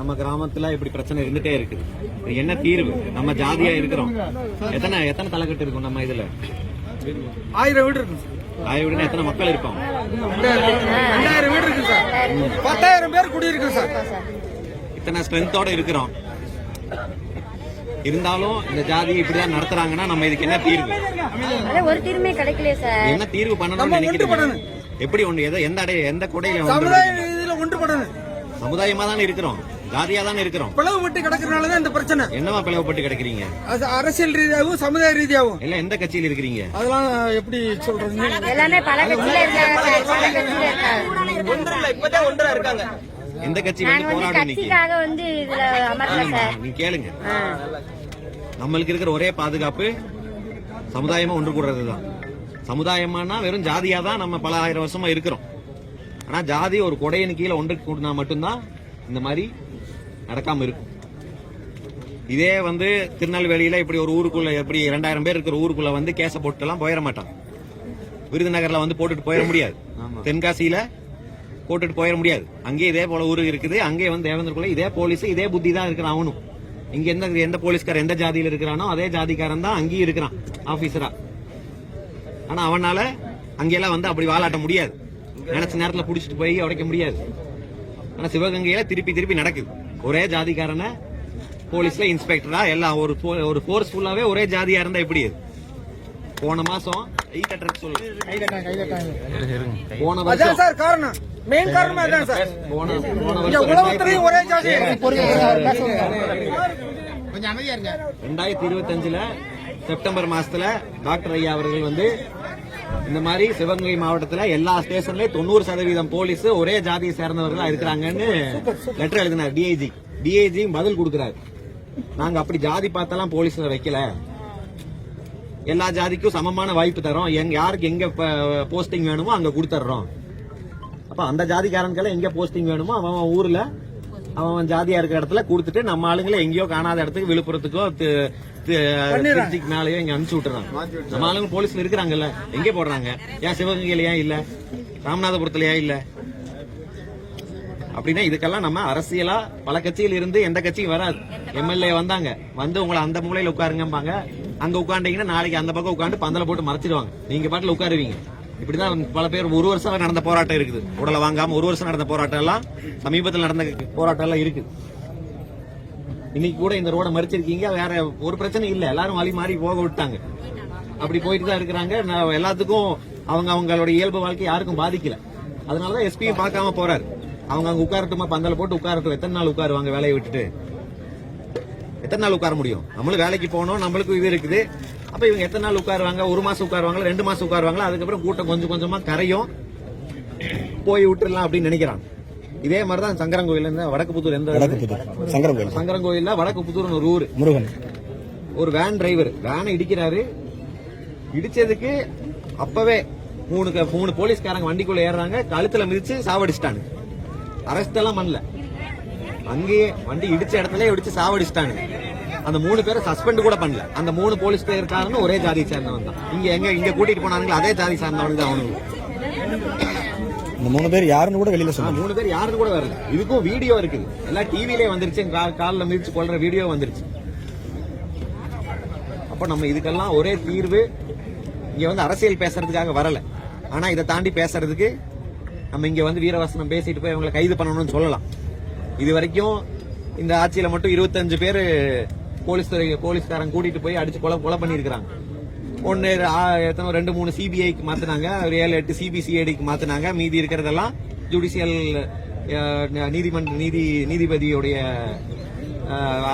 நம்ம கிராமத்துல இப்படி பிரச்சனை இருந்துட்டே இருக்குது. என்ன தீர்வு? நம்ம ஜாதியா இருக்கிறோம். எத்தனை தலைக்கட்டு இருக்கும் நம்ம இதுல? 1000 வீடு இருக்கு. 1000 வீடுனா எத்தனை மக்கள் இருப்பாங்க? 2000 வீடு இருக்கு சார். 10,000 பேர் குடியிருக்கு சார். இத்தனை ஸ்ட்ரென்த்தோட இருக்கிறோம். இருந்தாலும் இந்த ஜாதி இப்படிதான் நடத்துறாங்கன்னா நம்ம இதுக்கு என்ன தீர்வு? ஒரு தீர்வுமே கிடைக்கல சார். என்ன தீர்வு பண்ணணும்னு நினைக்கிறீங்க? எப்படி ஒன்று எந்த கொடையில ஒன்றுபடணும். சமுதாயமா தானே இருக்கிறோம், ஜாதியா தானே இருக்கிறோம். பிளவுபட்டு கிடக்கிறதுனாலதான் இந்த பிரச்சனை. என்னவா பிளவுபட்டு கிடக்குறீங்க? அரசியல் ரீதியாகவும் சமுதாய ரீதியாகவும். இல்ல எந்த கட்சியில இருக்கிறீங்க? அதெல்லாம் எப்படி சொல்றது? எல்லாமே பல கட்சியில இருக்காங்க. எந்த கட்சி வந்து போராடும்? நீ கேளுங்க. நம்மளுக்கு இருக்கிற ஒரே பாதுகாப்பு சமுதாயமா ஒன்று கூடுறதுதான். சமுதாயமானா வெறும் ஜாதியா தான் நம்ம பல ஆயிரம் வருஷமா இருக்கிறோம். ஆனா ஜாதி ஒரு கொடையின் கீழே ஒன்று கூட்டினா மட்டும்தான் இந்த மாதிரி நடக்காம இருக்கும். இதே வந்து திருநெல்வேலியில இப்படி ஒரு ஊருக்குள்ள எப்படி 2000 பேர் இருக்கிற ஊருக்குள்ள வந்து கேச போட்டு எல்லாம் போயிட மாட்டான். விருதுநகர்ல வந்து போட்டுட்டு போயிட முடியாது. தென்காசியில போட்டுட்டு போயிட முடியாது. அங்கே இதே போல ஊரு இருக்குது. அங்கே வந்து தேவேந்திரக்குள்ள இதே போலீஸ் இதே புத்தி தான் இருக்கிறான் அவனும். இங்க எந்த போலீஸ்காரன் எந்த ஜாதியில இருக்கிறானோ அதே ஜாதிக்காரன் தான் அங்கேயும் இருக்கிறான் ஆபீசரா. ஆனா அவனால அங்கெல்லாம் வந்து அப்படி வாலாட்ட முடியாது. நினைச்ச நேரத்துல புடிச்சிட்டு போய் உடைக்க முடியாது. ஆனா சிவகங்கையில திருப்பி நடக்குது. ஒரே ஜாதிக்காரன போலீஸ்ல இன்ஸ்பெக்டரா எல்லாம் ஒரு போர்ஸ் ஃபுல்லாவே ஒரே ஜாதியா இருந்தா எப்படி? போன மாசம் போன வருஷம் சார் காரணம் மெயின் காரணம் அதான் சார். போன வருஷம் ஒரே ஜாதி 2025 செப்டம்பர் மாசத்துல டாக்டர் ஐயா அவர்கள் வந்து இந்த மாதிரி சிவகங்கை மாவட்டத்துல எல்லா ஸ்டேஷன்லயும் 90% போலீஸ் ஒரே ஜாதியை சேர்ந்தவர்களா இருக்கிறாங்கன்னு லெட்டர் எழுதினார் டிஐஜி பதில் கொடுக்கிறாரு. நாங்க அப்படி ஜாதி பார்த்தெல்லாம் போலீஸ்ல வைக்கல, எல்லா ஜாதிக்கும் சமமான வாய்ப்பு தரோம், யாருக்கு எங்க போஸ்டிங் வேணுமோ அங்க கொடுத்துறோம். அப்ப அந்த ஜாதிக்காரனுக்கெல்லாம் எங்க போஸ்டிங் வேணுமோ அவன் ஊர்ல அவன் ஜாதியா இருக்கிற இடத்துல கொடுத்துட்டு நம்ம ஆளுங்களை எங்கேயோ காணாத இடத்துக்கு விழுப்புரத்துக்கோ திருச்சிக்கு மேலேயோ இங்க அனுப்பிச்சு விட்டுறாங்க. நம்ம ஆளுங்க போலீஸ்ல இருக்கிறாங்கல்ல, எங்கே போடுறாங்க? ஏன் சிவகங்கையில ஏன் இல்ல, ராமநாதபுரத்துல ஏன் இல்ல? அப்படின்னா இதுக்கெல்லாம் நம்ம அரசியலா பல கட்சியில் இருந்து எந்த கட்சியும் வராது. எம்எல்ஏ வந்தாங்க, வந்து உங்களை அந்த மூலையில உட்காருங்கம்பாங்க. அங்க உட்காண்டீங்கன்னா நாளைக்கு அந்த பக்கம் உட்காந்து பந்தல போட்டு மறைச்சிடுவாங்க. நீங்க பாட்டுல உட்காருவீங்க. இப்படிதான் பல பேர் 1 வருஷம் நடந்த போராட்டம் இருக்குது. உடலை வாங்காம 1 வருஷம் நடந்த போராட்டம் எல்லாம் சமீபத்தில் நடந்த போராட்டம் எல்லாம் இருக்குது. இன்னைக்கு கூட இந்த ரோட மறிச்சிருக்கீங்க, வேற ஒரு பிரச்சனை இல்ல, எல்லாரும் வழி மாறி போக விட்டாங்க. அப்படி போயிட்டு தான் இருக்கிறாங்க. எல்லாத்துக்கும் அவங்களுடைய இயல்பு வாழ்க்கை யாருக்கும் பாதிக்கல. அதனாலதான் எஸ்பியும் பார்க்காம போறாரு. அவங்க அங்க உட்காரட்டுமா, பந்தல போட்டு உட்காரட்டும். எத்தனை நாள் உட்காருவாங்க வேலையை விட்டுட்டு? எத்தனை நாள் உட்கார முடியும்? நம்மளும் வேலைக்கு போனோம், நம்மளுக்கும் இது இருக்குது. அப்ப இவங்க எத்தனை நாள் உட்காருவாங்க? 1 மாசம் உட்காருவாங்களா, 2 மாசம் உட்காருவாங்களா? அதுக்கப்புறம் கூட்டம் கொஞ்சம் கொஞ்சமா கரையும், போய் விட்டுலாம் அப்படின்னு நினைக்கிறாங்க. இதே மாதிரிதான் சங்கரங்கோயில் வடக்குப்புத்தூர், சங்கரங்கோயில்ல வடக்குப்புத்தூர் ஒரு ஊர், முருகன் ஒரு வேன் டிரைவர் வேனை இடிக்கிறாரு. இடிச்சதுக்கு அப்பவே 3 போலீஸ்காரங்க வண்டிக்குள்ள ஏறாங்க, கழுத்துல மிதிச்சு சாவடிச்சிட்டாங்க. அரெஸ்ட் எல்லாம் பண்ணல, அங்கேயே வண்டி இடிச்ச இடத்துல இடிச்சு சாவடிச்சிட்டாங்க. அந்த 3 பேரை சஸ்பெண்ட் கூட பண்ணல. அந்த 3 போலீஸ் இருக்காருன்னு ஒரே ஜாதி சேர்ந்தவன் தான். இங்க கூட்டிட்டு போனாங்களா அதே ஜாதி சேர்ந்தவனுக்கு தான் அவனுக்கு. இந்த 3 பேர் யாருன்னு கூட வெளியில சொன்னாங்க. 3 பேர் யாருன்னு கூட வரல. இதுக்கும் வீடியோ இருக்குது, எல்லாம் டிவிலே வந்துருச்சு. காலில் மிதிச்சு கொள்ற வீடியோ வந்துருச்சு. அப்ப நம்ம இதுக்கெல்லாம் ஒரே தீர்வு. இங்க வந்து அரசியல் பேசுறதுக்காக வரல, ஆனா இதை தாண்டி பேசுறதுக்கு நம்ம இங்க வந்து வீரவசனம் பேசிட்டு போய் அவங்களை கைது பண்ணணும்னு சொல்லலாம். இது வரைக்கும் இந்த ஆட்சியில மட்டும் 25 பேர் போலீஸ்காரங்க கூட்டிட்டு போய் அடிச்சு கொலை பண்ணிருக்காங்க. 2-3 சிபிஐக்கு மாத்தினாங்க, 7-8 சிபிசிஐடிக்கு மாத்தினாங்க. மீதி இருக்கிறதெல்லாம் ஜுடிஷியல் நீதிபதியுடைய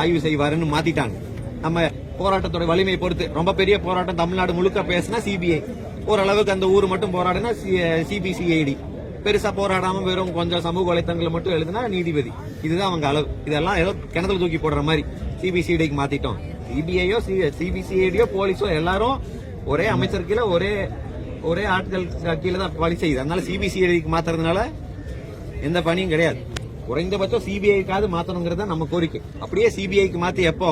ஆய்வு செய்வாருன்னு மாத்திட்டாங்க. நம்ம போராட்டத்தோட வலிமையை பொறுத்து ரொம்ப பெரிய போராட்டம் தமிழ்நாடு முழுக்க பேசினா சிபிஐ, ஓரளவுக்கு அந்த ஊர் மட்டும் போராடினா சிபிசிஐடி, பெருசா போராடாம வெறும் கொஞ்சம் சமூக வலைத்தங்களை மட்டும் எழுதுனா நீதிபதி. இதுதான் அவங்க அளவு. இதெல்லாம் ஏதோ கிணத்துல தூக்கி போடுற மாதிரி சிபிசிஐடிக்கு மாத்திட்டோம். சிபிஐயோ சிபிசிஐடியோ போலீஸோ எல்லாரும் ஒரே அமைச்சர் கீழே ஒரே ஆட்கள் கீழே தான் பணி செய்யுது. அதனால சிபிசிஐடிக்கு மாத்துறதுனால எந்த பணியும் கிடையாது. குறைந்தபட்சம் சிபிஐக்காவது மாத்தணுங்கிறத நம்ம கோரிக்கை. அப்படியே சிபிஐக்கு மாத்தி எப்போ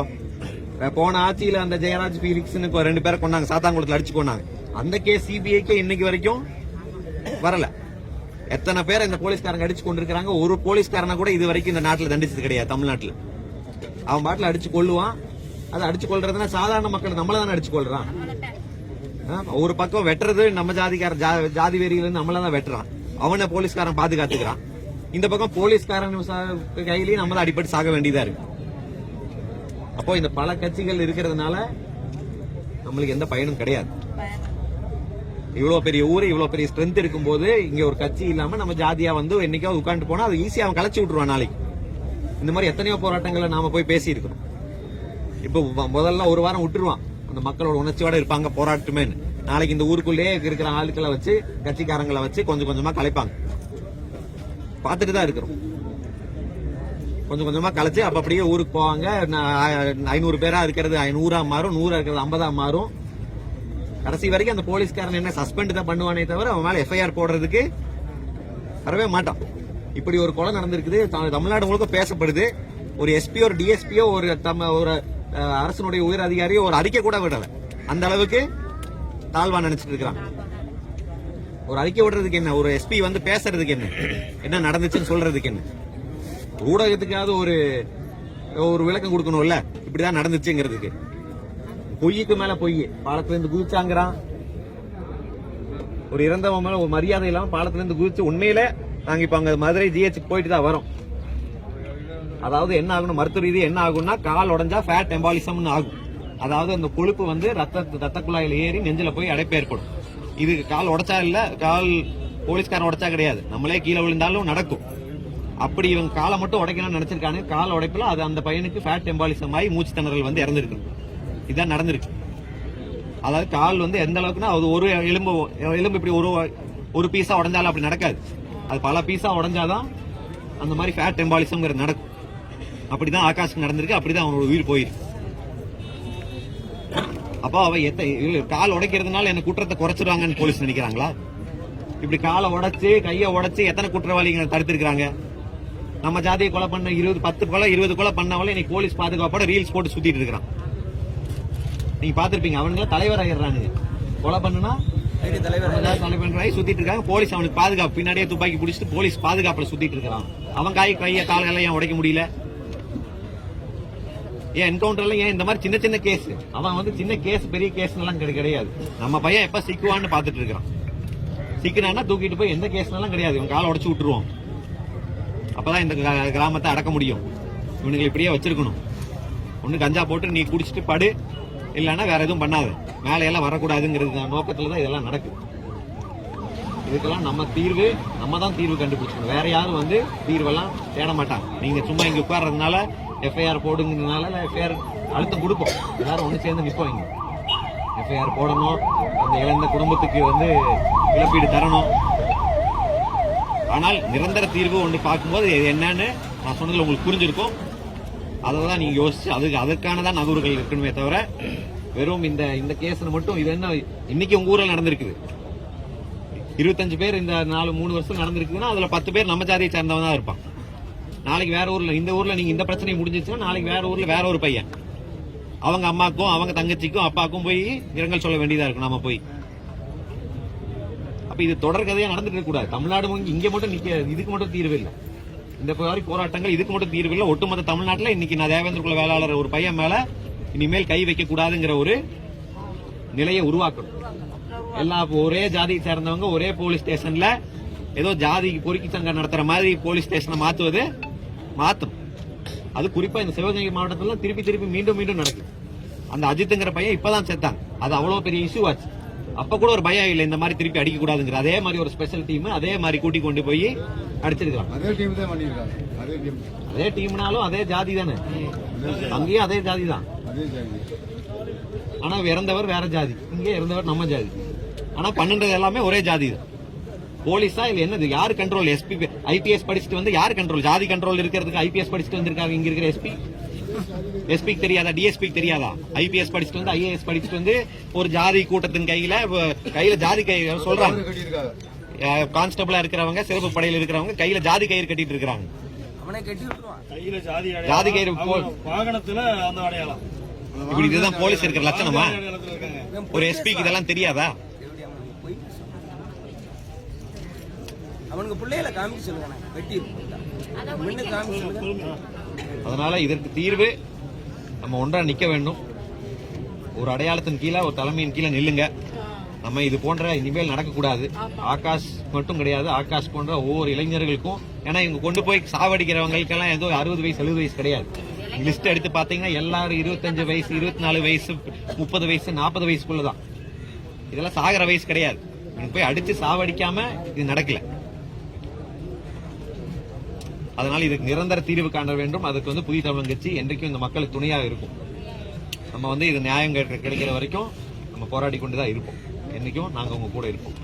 போன ஆட்சியில அந்த ஜெயராஜ் பீலிக்ஸ்னு 2 பேரை கொண்டாங்க, சாத்தாங்குளத்துல அடிச்சு கொண்டாங்க. அந்த கேஸ் சிபிஐக்கு இன்னைக்கு வரைக்கும் வரல. எத்தனை பேர் இந்த போலீஸ்காரங்க அடிச்சு கொண்டிருக்காங்க. ஒரு போலீஸ்காரனை கூட இது வரைக்கும் இந்த நாட்டுல தண்டிச்சது கிடையாது. தமிழ்நாட்டுல அவன் பாட்டுல அடிச்சு கொள்ளுவான். அதை அடிச்சு கொள்றதுன்னா சாதாரண மக்கள் நம்மள தானே அடிச்சு கொள்றான். ஒரு பக்கம் வெட்டுறது நம்ம ஜாதிக்கார ஜாதி வெறியில இருந்து நம்மள தான் வெட்டுறான். அவனை போலீஸ்காரன் பாதுகாத்துக்கிறான். இந்த பக்கம் போலீஸ்காரன் கையிலயும் நம்ம தான் அடிபட்டு சாக வேண்டியதா இருக்கு. அப்போ இந்த பல கட்சிகள் இருக்கிறதுனால நம்மளுக்கு எந்த பயனும் கிடையாது. இவ்வளவு பெரிய ஊரு, இவ்வளவு பெரிய ஸ்ட்ரென்த் இருக்கும் போது இங்க ஒரு கட்சி இல்லாம நம்ம ஜாதியா வந்து என்னைக்காவது உட்காந்து போனா அது ஈஸியா அவன் கலைச்சு விட்டுருவான். நாளைக்கு இந்த மாதிரி எத்தனையோ போராட்டங்களை நாம போய் பேசி இருக்கோம். இப்போ முதல்ல ஒரு வாரம் விட்டுருவான், அந்த மக்களோட உணர்ச்சியோட இருப்பாங்க போராட்டமே. நாளைக்கு இந்த ஊருக்குள்ளேயே இருக்கிற ஆட்களை வச்சு கட்சிக்காரங்களை வச்சு கொஞ்சம் கொஞ்சமா கலைப்பாங்க. பார்த்துட்டு தான் இருக்கிறோம். கொஞ்சம் கொஞ்சமா கலைச்சு அப்ப அப்படியே ஊருக்கு போவாங்க. 500 பேரா இருக்கிறது 100 மாறும், 100 இருக்கிறது 50 மாறும். கடைசி வரைக்கும் அந்த போலீஸ்காரன் என்ன சஸ்பெண்ட் தான் பண்ணுவானே தவிர அவன் மேல எஃப்ஐஆர் போடுறதுக்கு வரவே மாட்டான். இப்படி ஒரு கொலை நடந்திருக்குது, தமிழ்நாடு முழுக்க பேசப்படுது. ஒரு எஸ்பியோ ஒரு டிஎஸ்பியோ ஒரு அரசனுடைய உயர் அதிகாரியோ ஒரு அறிக்கை கூட விடல. அந்த அளவுக்கு தாழ்வா நினைச்சிட்டு இருக்கிறான். ஒரு அறிக்கை விடுறதுக்கு என்ன, ஒரு எஸ்பி வந்து பேசுறதுக்கு என்ன நடந்துச்சுன்னு சொல்றதுக்கு என்ன, ஊடகத்துக்காவது ஒரு விளக்கம் கொடுக்கணும்ல இப்படிதான் நடந்துச்சுங்கிறதுக்கு. பொய்யுக்கு மேல பொய். பாலத்துல இருந்து குதிச்சாங்கிறான். ஒரு இறந்தவன் மேல ஒரு மரியாதை இல்லாம பாலத்துல இருந்து குதிச்சு உண்மையில நாங்க இப்ப அங்க மதுரை ஜிஹெச்சுக்கு போயிட்டு தான் வரோம். அதாவது என்ன ஆகணும், மருத்துவ ரீதி என்ன ஆகும்னா கால் உடைஞ்சா ஃபேட் எம்பாலிசம்னு ஆகும். அதாவது அந்த கொழுப்பு வந்து ரத்த குழாயில ஏறி நெஞ்சில போய் அடைப்பு ஏற்படும். இது கால் உடைச்சா இல்ல, கால் போலீஸ்காரன் உடைச்சா கிடையாது, நம்மளே கீழே விழுந்தாலும் நடக்கும். அப்படி இவங்க காலை மட்டும் உடைக்கணும்னு நினைச்சிருக்காங்க. கால் உடைப்புல அது அந்த பையனுக்கு ஃபேட் எம்பாலிசம் ஆகி மூச்சு திணறல் வந்து இறந்துருக்கு. இதான் நடந்திருக்கு. அதாவது கால் வந்து எந்த அளவுக்குன்னா அது ஒரு எலும்பு இப்படி ஒரு பீஸா உடைஞ்சாலும் அப்படி நடக்காது. அது பல பீஸா உடைஞ்சாதான் அந்த மாதிரி ஃபேட் எம்பாலிசம்ங்கிறது நடக்கும். அப்படிதான் ஆகாஷுக்கு நடந்திருக்கு. அப்படிதான் அவனோட உயிர் போயிருக்கு. அப்போ அவ கால் உடைக்கிறதுனால என்ன குற்றத்தை குறைச்சிருவாங்கன்னு போலீஸ் நினைக்கிறாங்களா? இப்படி காலை உடைச்சு கையை உடைச்சு எத்தனை குற்றவாளிகளை தடுத்திருக்காங்க. நம்ம ஜாதியை கொலை பண்ண 10 கொலை 20 கொலை பண்ணவளே இன்னைக்கு போலீஸ் பாதுகாப்போட ரீல்ஸ் போட்டு சுத்திட்டு இருக்கிறான். நீங்க பாத்திருப்பீங்க. அவனுங்க தலைவர் ஆயிடுறானுங்க. கொலை பண்ணுனா தலைவர் சுத்திட்டு இருக்காங்க. போலீஸ் அவனுக்கு பாதுகாப்பு பின்னாடியே துப்பாக்கி பிடிச்சிட்டு போலீஸ் பாதுகாப்புல சுத்திட்டு இருக்கான். அவன் கையை கால்களை ஏன் உடைக்க முடியல? ஏன் என்கவுண்டர்ல ஏன் இந்த மாதிரி சின்ன சின்ன கேஸ்? அவன் வந்து சின்ன கேஸ் பெரிய கேஸ் எல்லாம் கிடையாது. நம்ம பையன் எப்ப சிக்குவான்னு பாத்துட்டு இருக்கிறான். சிக்கினா தூக்கிட்டு போய் எந்த கேஸ் எல்லாம் கிடையாது, இவன் காலை உடைச்சு விட்டுருவோம். அப்பதான் இந்த கிராமத்தை அடக்க முடியும். இவனுங்களை இப்படியே வச்சிருக்கணும். ஒண்ணு கஞ்சா போட்டு நீ குடிச்சிட்டு படு, இல்லன்னா வேற எதுவும் பண்ணாது, மேலையெல்லாம் வரக்கூடாதுங்கிறது நோக்கத்துலதான் இதெல்லாம் நடக்குது. இதுக்கெல்லாம் நம்ம தான் தீர்வு கண்டுபிடிச்சோம். வேற யாரும் வந்து தீர்வெல்லாம் தேட மாட்டாங்க. நீங்க சும்மா இங்க உட்கார்றதுனால எஃப்ஐஆர் போடுங்கிறதுனால எஃப்ஐஆர் அழுத்தம் கொடுப்போம். எல்லாரும் ஒண்ணு சேர்ந்து நிற்போம். இங்க எஃப்ஐஆர் போடணும், அந்த இழந்த குடும்பத்துக்கு வந்து இழப்பீடு தரணும். ஆனால் நிரந்தர தீர்வு ஒன்று பார்க்கும்போது என்னன்னு நான் சொன்னதுல உங்களுக்கு புரிஞ்சிருக்கும். அதை தான் நீங்க யோசிச்சு அதற்கானதான் நகர்வுகள் இருக்கணுமே தவிர வெறும் இந்த கேஸ் மட்டும் இது என்ன இன்னைக்கு உங்க ஊரில் நடந்திருக்குது. 25 பேர் இந்த 3 வருஷம் நடந்திருக்குதுன்னா அதுல 10 பேர் நம்ம ஜாதியை சேர்ந்தவன் தான் இருப்பான். நாளைக்கு வேற ஊர்ல, இந்த ஊர்ல நீங்க இந்த பிரச்சனை முடிஞ்சிச்சுன்னா நாளைக்கு வேற ஊர்ல வேற ஒரு பையன் அவங்க அம்மாக்கும் அவங்க தங்கச்சிக்கும் அப்பாக்கும் போய் இரங்கல் சொல்ல வேண்டியதா இருக்கும். நாம போய் அப்ப இது தொடர் கதையா நடந்துட்டு கூடாது. தமிழ்நாடு இங்க மட்டும் இதுக்கு மட்டும் தீர்வு இல்லை. இந்த மாதிரி போராட்டங்கள் இதுக்கு மட்டும் தீர்வு இல்லை. ஒட்டுமொத்த தமிழ்நாட்டில் இன்னைக்கு நான் தேவேந்திர குல வேளாளர் ஒரு பையன் மேல இனிமேல் கை வைக்க கூடாதுங்கிற ஒரு நிலையை உருவாக்கணும். எல்லா ஒரே ஜாதியை சேர்ந்தவங்க ஒரே போலீஸ் ஸ்டேஷன்ல ஏதோ ஜாதிக்கு பொறுக்கி சங்கம் நடத்துற மாதிரி போலீஸ் ஸ்டேஷனை மாத்தணும். அது குறிப்பா இந்த சிவகங்கை மாவட்டத்துல திருப்பி மீண்டும் நடக்குது. அந்த அஜித்ங்கிற பையன் இப்பதான் செத்தான். அது அவ்வளவு பெரிய இஷ்யூ ஆச்சு. அப்ப கூட ஒரு பயம் இல்லை இந்த மாதிரி திருப்பி அடிக்க கூடாதுங்கிற. அதே மாதிரி ஒரு ஸ்பெஷல் டீம் அதே மாதிரி கூட்டி கொண்டு போய் அடிச்சிருக்காங்க. அதே டீம்னாலும் அதே ஜாதி தானே, அங்கேயும் அதே ஜாதி தான். ஆனா இறந்தவர் வேற ஜாதி, இங்கே இறந்தவர் நம்ம ஜாதி. ஆனா பண்ணுறது எல்லாமே ஒரே ஜாதி தான். போலீஸா இல்ல என்னது, யாரு கண்ட்ரோல்? எஸ்பி ஐபிஎஸ் படிச்சுட்டு வந்து யாரு கண்ட்ரோல்? ஜாதி கண்ட்ரோல் இருக்கிறதுக்கு ஐபிஎஸ் படிச்சுட்டு வந்திருக்காங்க. இங்க இருக்கிற எஸ்பிக்கு தெரியாதா? டிஎஸ்பிக்கு தெரியாதா? ஐபிஎஸ் படிச்சுட்டு வந்து ஐஏஎஸ் படிச்சுட்டு வந்து ஒரு ஜாதி கூட்டத்தின் கையில ஜாதி கயிறு சொல்றாங்க. கான்ஸ்டபிளா இருக்கிறவங்க, சிறப்பு படையில் இருக்கிறவங்க கையில ஜாதி கயிறு கட்டிட்டு இருக்காங்க. ஜாதி கயிறு வாகனத்துல அந்த அடையாளம். இப்படி இதுதான் போலீஸ் இருக்கிற லட்சணமா? ஒரு எஸ்பிக்கு இதெல்லாம் தெரியாதா? அவனுக்கு பிள்ளைகளை காமிக்க சொல்லுவானே வெட்டி முன்னு காமிக்க சொல்லுங்க. அதனால இதற்கு தீர்வு நம்ம ஒன்றா நிக்க வேண்டும். ஒரு அடையாளத்தின் கீழே, ஒரு தலைமையின் கீழே நில்லுங்க. நம்ம இது போன்ற இனிமேல் நடக்கக்கூடாது. ஆகாஷ் மட்டும் கிடையாது, ஆகாஷ் போன்ற ஒவ்வொரு இளைஞர்களுக்கும். ஏன்னா இவங்க கொண்டு போய் சாவடிக்கிறவங்களுக்கெல்லாம் ஏதோ 60 வயசு 70 வயசு கிடையாது. லிஸ்ட் எடுத்து பாத்தீங்கன்னா எல்லாரும் 25 வயசு 24 வயசு 30 வயசு 40 வயசுக்குள்ளதான். இதெல்லாம் சாகிற வயசு கிடையாது. இவங்க போய் அடிச்சு சாவடிக்காம இது நடக்கல. அதனால இதுக்கு நிரந்தர தீர்வு காண வேண்டும். அதுக்கு வந்து புதிய தமிழ் கட்சி என்றைக்கும் இந்த மக்களுக்கு துணையாக இருக்கும். நம்ம வந்து இது நியாயம் கிடைக்கிற வரைக்கும் நம்ம போராடி கொண்டுதான் இருப்போம். என்னைக்கும் நாங்க உங்க கூட இருப்போம்.